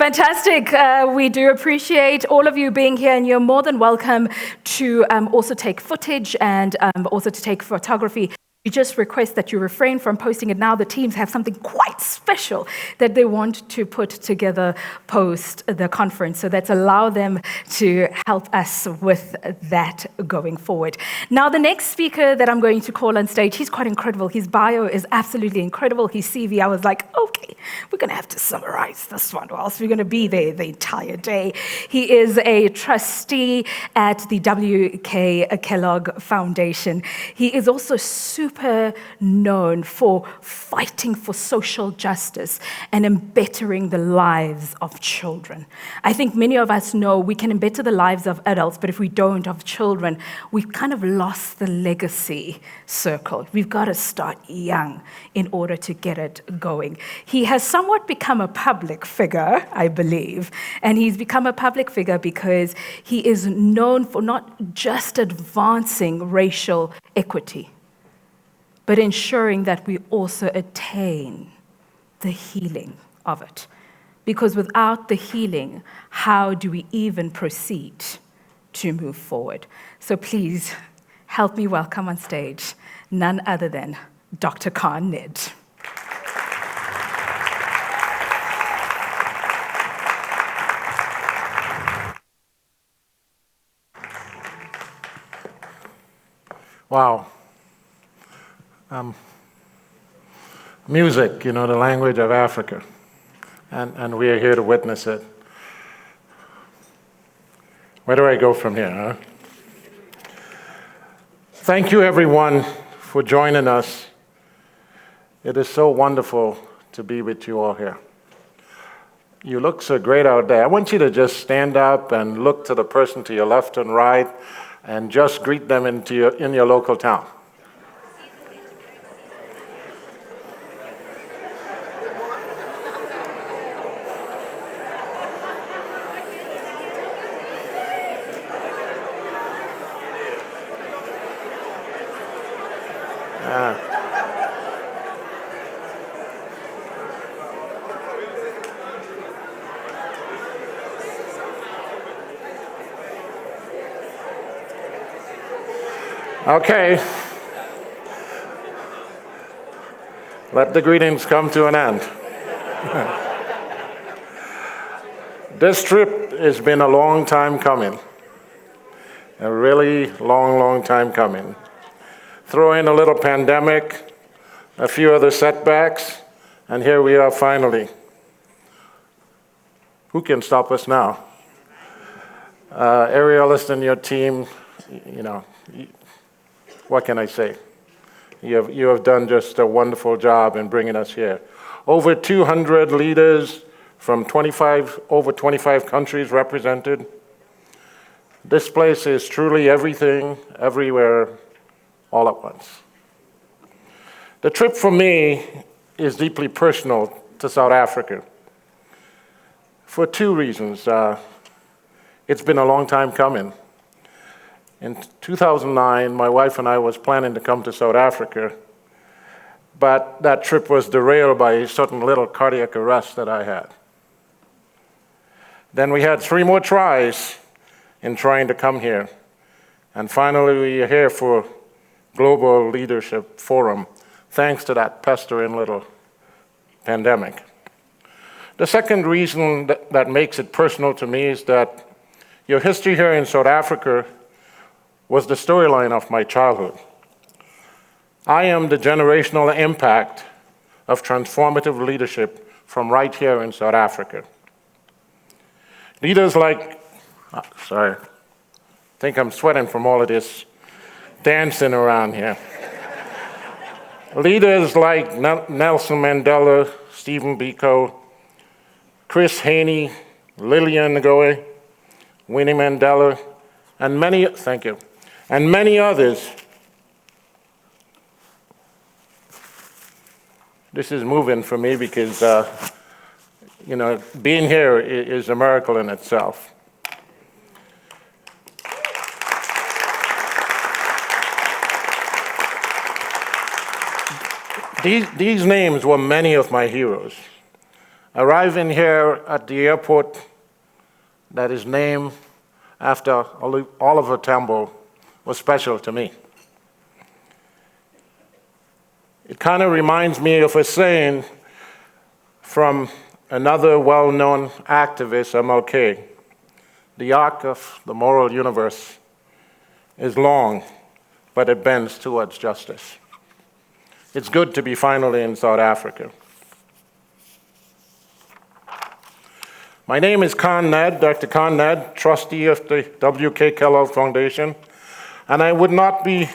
Fantastic. We do appreciate all of you being here, and you're more than welcome to also take footage and also to take photography. We just request that you refrain from posting it now. The teams have something quite special that they want to put together post the conference. So let's allow them to help us with that going forward. Now, the next speaker that I'm going to call on stage, he's quite incredible. His bio is absolutely incredible. His CV, I was like, okay, we're going to have to summarize this one, or else we're going to be there the entire day. He is a trustee at the Kellogg Foundation. He is also super known for fighting for social justice and bettering the lives of children. I think many of us know we can better the lives of adults, but if we don't of children, we've kind of lost the legacy circle. We've got to start young in order to get it going. He has somewhat become a public figure, I believe, and he's become a public figure because he is known for not just advancing racial equity, but ensuring that we also attain the healing of it. Because without the healing, how do we even proceed to move forward? So please help me welcome on stage none other than Dr. Khan Nedd. Wow. Music, the language of Africa, and we are here to witness it. Where do I go from here, huh? Thank you, everyone, for joining us. It is so wonderful to be with you all here. You look so great out there. I want you to just stand up and look to the person to your left and right and just greet them in your local town. Okay. Let the greetings come to an end. This trip has been a long time coming. A really long time coming. Throw in a little pandemic, a few other setbacks, and here we are finally. Who can stop us now? Arielist and your team, what can I say? You have done just a wonderful job in bringing us here. Over 200 leaders from over 25 countries represented. This place is truly everything, everywhere, all at once. The trip for me is deeply personal to South Africa for two reasons. It's been a long time coming. In 2009, my wife and I was planning to come to South Africa, but that trip was derailed by a certain little cardiac arrest that I had. Then we had 3 more tries in trying to come here, and finally we are here for Global Leadership Forum, thanks to that pestering little pandemic. The second reason that makes it personal to me is that your history here in South Africa was the storyline of my childhood. I am the generational impact of transformative leadership from right here in South Africa. Leaders like, I think I'm sweating from all of this dancing around here. Leaders like Nelson Mandela, Stephen Biko, Chris Haney, Lillian Ngoyi, Winnie Mandela, and many others. This is moving for me because, being here is a miracle in itself. These names were many of my heroes. Arriving here at the airport that is named after Oliver Tambo was special to me. It kind of reminds me of a saying from another well-known activist, MLK. The arc of the moral universe is long, but it bends towards justice. It's good to be finally in South Africa. My name is Nedd, Dr. Nedd, trustee of the Kellogg Foundation, and I would not be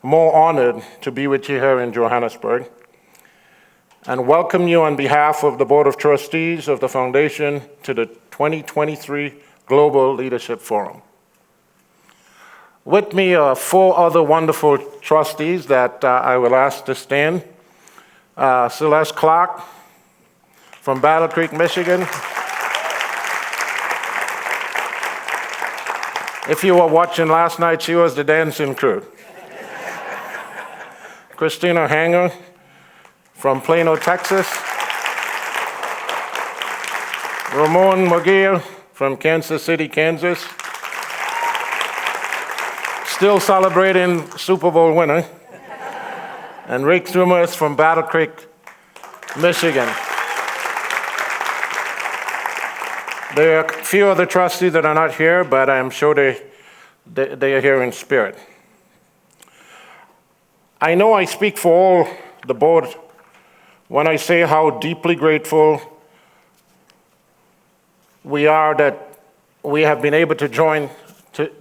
more honored to be with you here in Johannesburg and welcome you on behalf of the Board of Trustees of the Foundation to the 2023 Global Leadership Forum. With me are 4 other wonderful trustees that I will ask to stand. Celeste Clark from Battle Creek, Michigan. If you were watching last night, she was the dancing crew. Christina Hanger from Plano, Texas. Ramon Murguia from Kansas City, Kansas. Still celebrating Super Bowl winner. And Rick Thumas from Battle Creek, Michigan. There are a few other trustees that are not here, but I'm sure they are here in spirit. I know I speak for all the board when I say how deeply grateful we are that we have been able to join,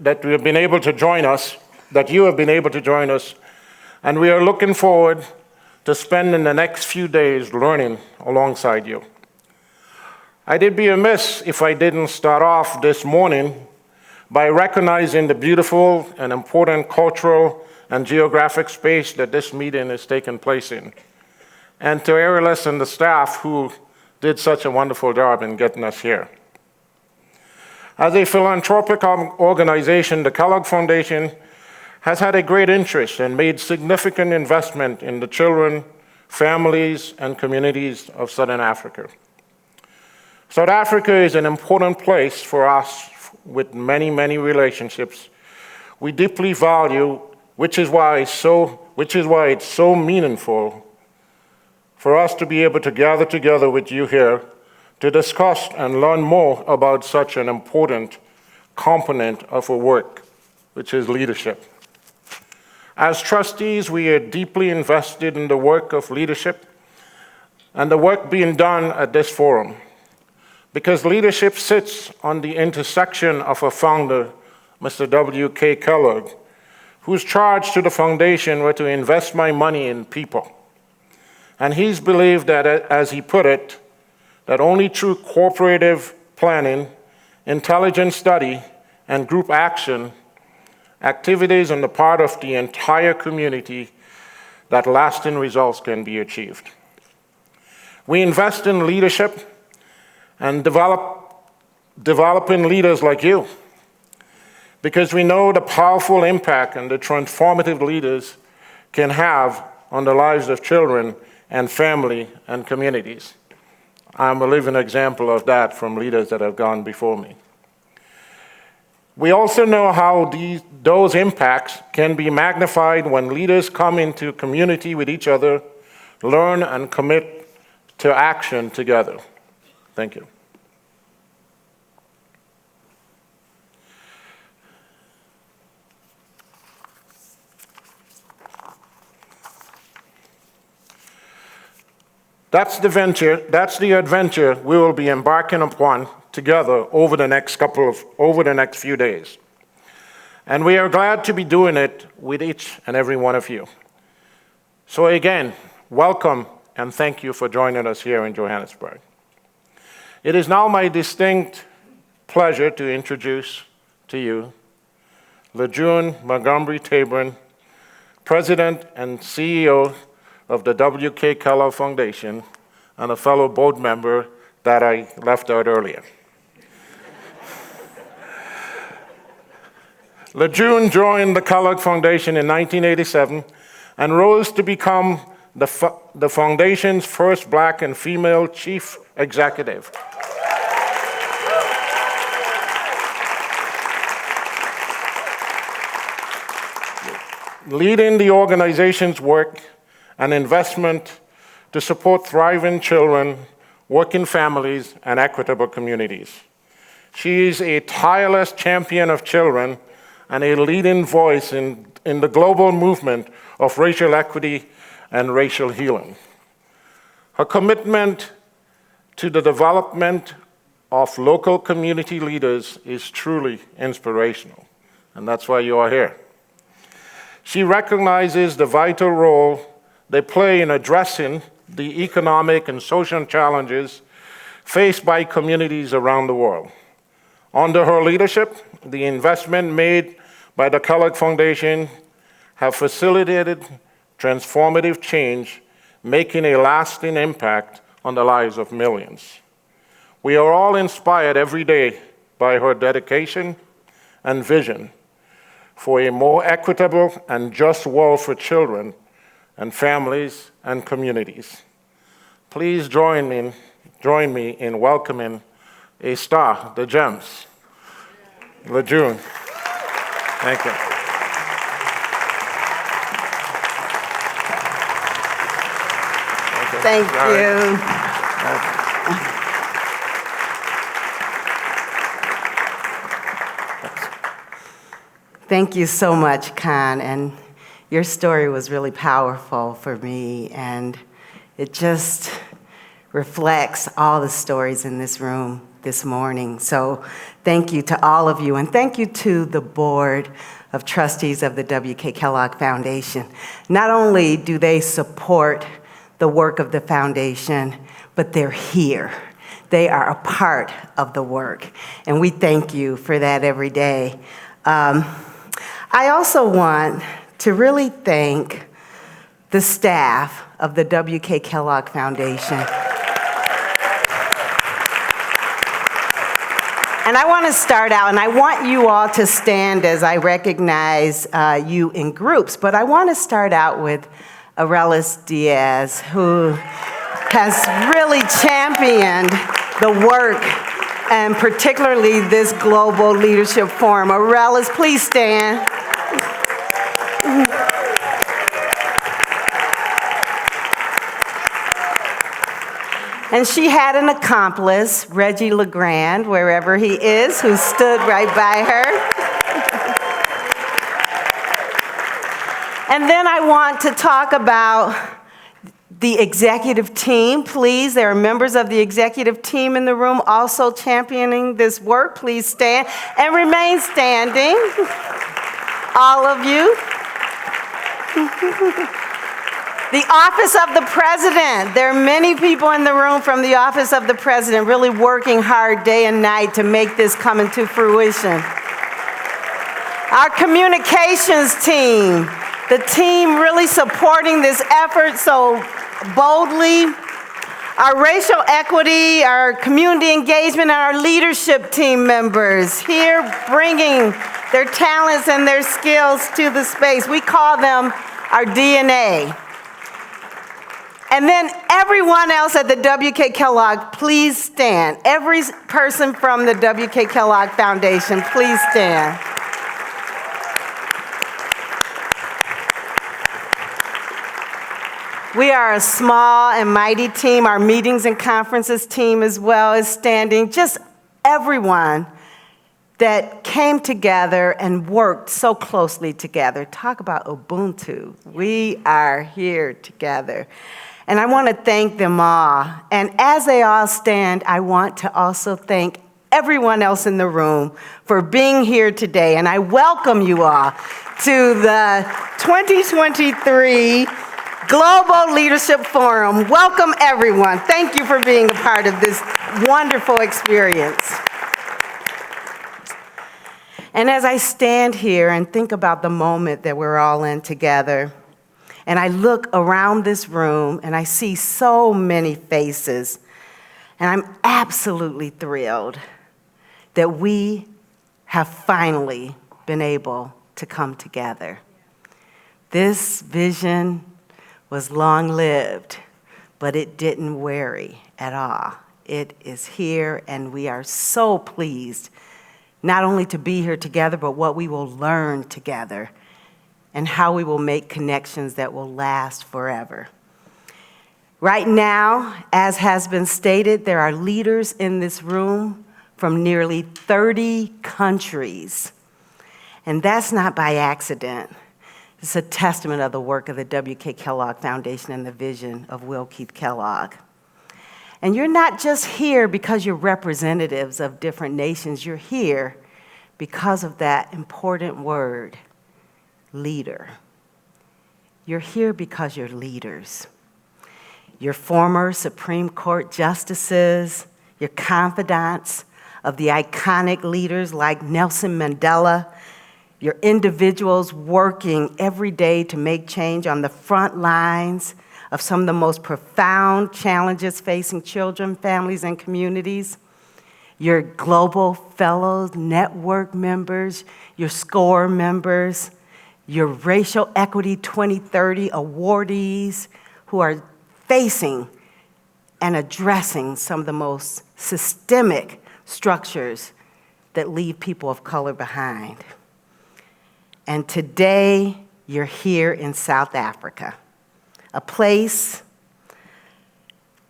that you have been able to join us, and we are looking forward to spending the next few days learning alongside you. I'd be amiss if I didn't start off this morning by recognizing the beautiful and important cultural and geographic space that this meeting is taking place in, and to Arilis and the staff who did such a wonderful job in getting us here. As a philanthropic organization, the Kellogg Foundation has had a great interest and made significant investment in the children, families, and communities of Southern Africa. South Africa is an important place for us with many, many relationships we deeply value, which is why it's so meaningful for us to be able to gather together with you here to discuss and learn more about such an important component of our work, which is leadership. As trustees, we are deeply invested in the work of leadership and the work being done at this forum, because leadership sits on the intersection of our founder, Mr. W.K. Kellogg, whose charge to the foundation were to invest my money in people. And he's believed that, as he put it, that only through cooperative planning, intelligent study, and group action, activities on the part of the entire community, that lasting results can be achieved. We invest in leadership and developing leaders like you, because we know the powerful impact and the transformative leaders can have on the lives of children and family and communities. I'm a living example of that from leaders that have gone before me. We also know how those impacts can be magnified when leaders come into community with each other, learn and commit to action together. Thank you. That's the adventure we will be embarking upon together over the next few days. And we are glad to be doing it with each and every one of you. So again, welcome and thank you for joining us here in Johannesburg. It is now my distinct pleasure to introduce to you June Montgomery Tabron, President and CEO of the W.K. Kellogg Foundation, and a fellow board member that I left out earlier. June joined the Kellogg Foundation in 1987 and rose to become the foundation's first Black and female chief executive. Leading the organization's work and investment to support thriving children, working families, and equitable communities. She is a tireless champion of children and a leading voice in the global movement of racial equity and racial healing. Her commitment to the development of local community leaders is truly inspirational, and that's why you are here. She recognizes the vital role they play in addressing the economic and social challenges faced by communities around the world. Under her leadership, the investment made by the Kellogg Foundation have facilitated transformative change, making a lasting impact on the lives of millions. We are all inspired every day by her dedication and vision for a more equitable and just world for children and families and communities. Please join me in welcoming a star, the gems, June. Thank you. Thank you. Thank you so much, Khan, and your story was really powerful for me, and it just reflects all the stories in this room this morning. So thank you to all of you, and thank you to the Board of Trustees of the W.K. Kellogg Foundation. Not only do they support the work of the foundation, but they're here. They are a part of the work, and we thank you for that every day. I also want to really thank the staff of the W.K. Kellogg Foundation. And I want to start out, and I want you all to stand as I recognize you in groups, but I want to start out with Arelis Diaz, who has really championed the work, and particularly this Global Leadership Forum. Arelis, please stand. And she had an accomplice, Reggie LeGrand, wherever he is, who stood right by her. And then I want to talk about the executive team, please. There are members of the executive team in the room also championing this work. Please stand and remain standing, all of you. The Office of the President. There are many people in the room from the Office of the President really working hard day and night to make this come into fruition. Our communications team, the team really supporting this effort so boldly. Our racial equity, our community engagement, and our leadership team members here bringing their talents and their skills to the space. We call them our DNA. And then everyone else at the W.K. Kellogg, please stand. Every person from the W.K. Kellogg Foundation, please stand. We are a small and mighty team. Our meetings and conferences team as well is standing. Just everyone that came together and worked so closely together. Talk about Ubuntu. We are here together. And I want to thank them all. And as they all stand, I want to also thank everyone else in the room for being here today. And I welcome you all to the 2023 Global Leadership Forum. Welcome, everyone. Thank you for being a part of this wonderful experience. And as I stand here and think about the moment that we're all in together, and I look around this room and I see so many faces, and I'm absolutely thrilled that we have finally been able to come together. This vision was long-lived, but it didn't weary at all. It is here, and we are so pleased not only to be here together, but what we will learn together and how we will make connections that will last forever. Right now, as has been stated, there are leaders in this room from nearly 30 countries. And that's not by accident. It's a testament of the work of the W.K. Kellogg Foundation and the vision of Will Keith Kellogg. And you're not just here because you're representatives of different nations. You're here because of that important word, leader. You're here because you're leaders. Your former Supreme Court justices, your confidants of the iconic leaders like Nelson Mandela, your individuals working every day to make change on the front lines of some of the most profound challenges facing children, families, and communities, your global fellows, network members, your SCORE members, your Racial Equity 2030 awardees who are facing and addressing some of the most systemic structures that leave people of color behind. And today, you're here in South Africa, a place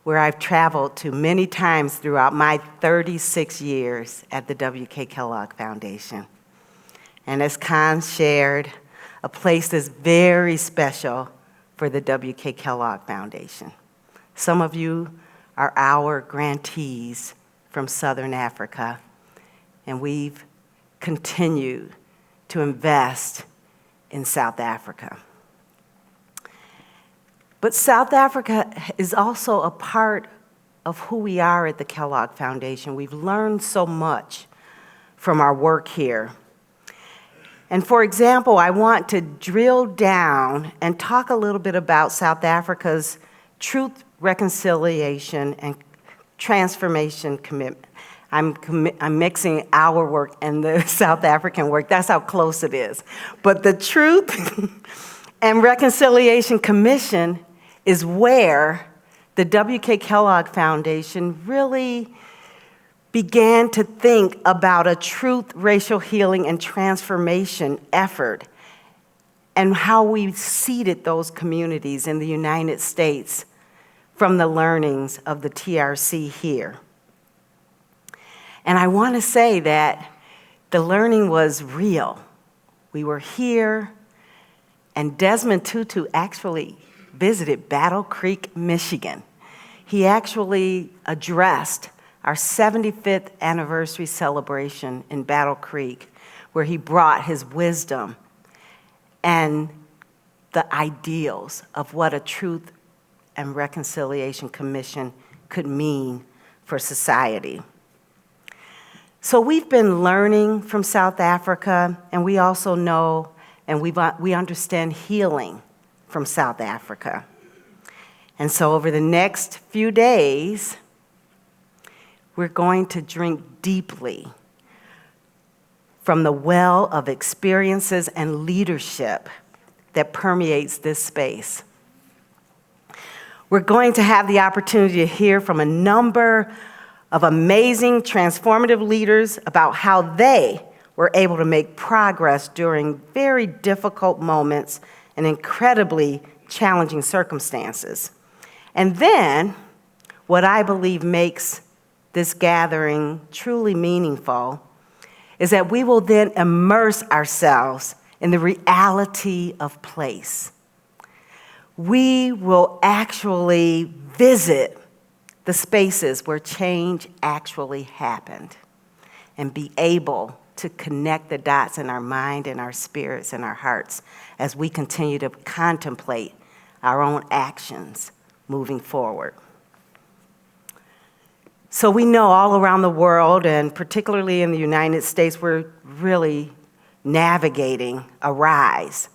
where I've traveled to many times throughout my 36 years at the W.K. Kellogg Foundation. And as Khan shared, a place that's very special for the W.K. Kellogg Foundation. Some of you are our grantees from Southern Africa, and we've continued to invest in South Africa. But South Africa is also a part of who we are at the Kellogg Foundation. We've learned so much from our work here. And for example, I want to drill down and talk a little bit about South Africa's Truth, Reconciliation, and Transformation Commitment. I'm mixing our work and the South African work. That's how close it is. But the Truth and Reconciliation Commission is where the W.K. Kellogg Foundation really began to think about a truth, racial healing, and transformation effort and how we seeded those communities in the United States from the learnings of the TRC here. And I want to say that the learning was real. We were here, and Desmond Tutu actually visited Battle Creek, Michigan. He actually addressed our 75th anniversary celebration in Battle Creek, where he brought his wisdom and the ideals of what a Truth and Reconciliation Commission could mean for society. So we've been learning from South Africa, and we also know and we understand healing from South Africa. And so over the next few days, we're going to drink deeply from the well of experiences and leadership that permeates this space. We're going to have the opportunity to hear from a number of amazing, transformative leaders about how they were able to make progress during very difficult moments and incredibly challenging circumstances. And then, what I believe makes this gathering truly meaningful is that we will then immerse ourselves in the reality of place. We will actually visit the spaces where change actually happened and be able to connect the dots in our mind and our spirits and our hearts as we continue to contemplate our own actions moving forward. So we know all around the world, and particularly in the United States, we're really navigating a rise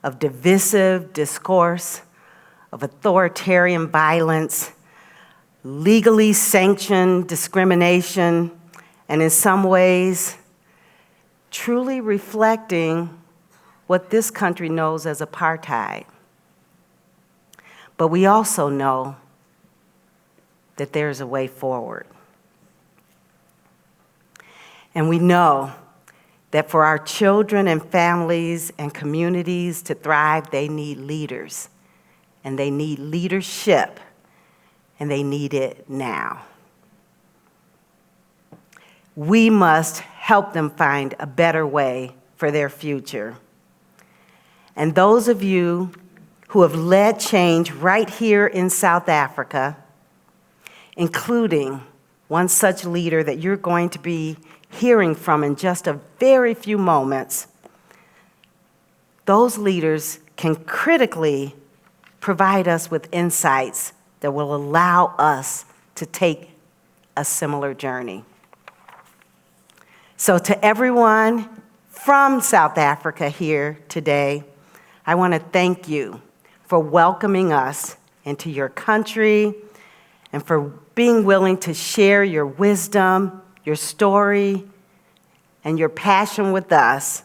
of divisive discourse, of authoritarian violence, legally sanctioned discrimination, and in some ways, truly reflecting what this country knows as apartheid. but we also know that there's a way forward. And we know that for our children and families and communities to thrive, they need leaders, and they need leadership, and they need it now. We must help them find a better way for their future. And those of you who have led change right here in South Africa, including one such leader that you're going to be hearing from in just a very few moments, those leaders can critically provide us with insights that will allow us to take a similar journey. So to everyone from South Africa here today, I want to thank you for welcoming us into your country and for being willing to share your wisdom, your story, and your passion with us.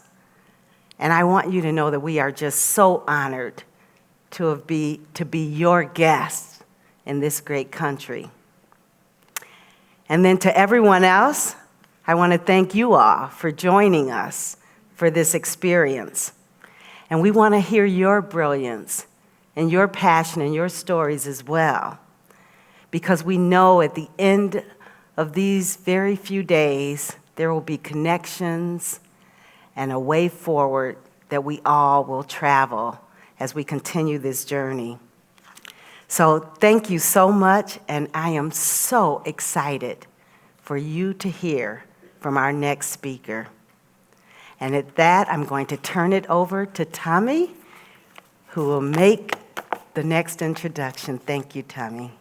And I want you to know that we are just so honored to be your guests in this great country. And then to everyone else, I want to thank you all for joining us for this experience. And we want to hear your brilliance and your passion and your stories as well, because we know at the end of these very few days, there will be connections and a way forward that we all will travel as we continue this journey. So thank you so much, and I am so excited for you to hear from our next speaker. And at that, I'm going to turn it over to Tommy, who will make the next introduction. Thank you, Tommy.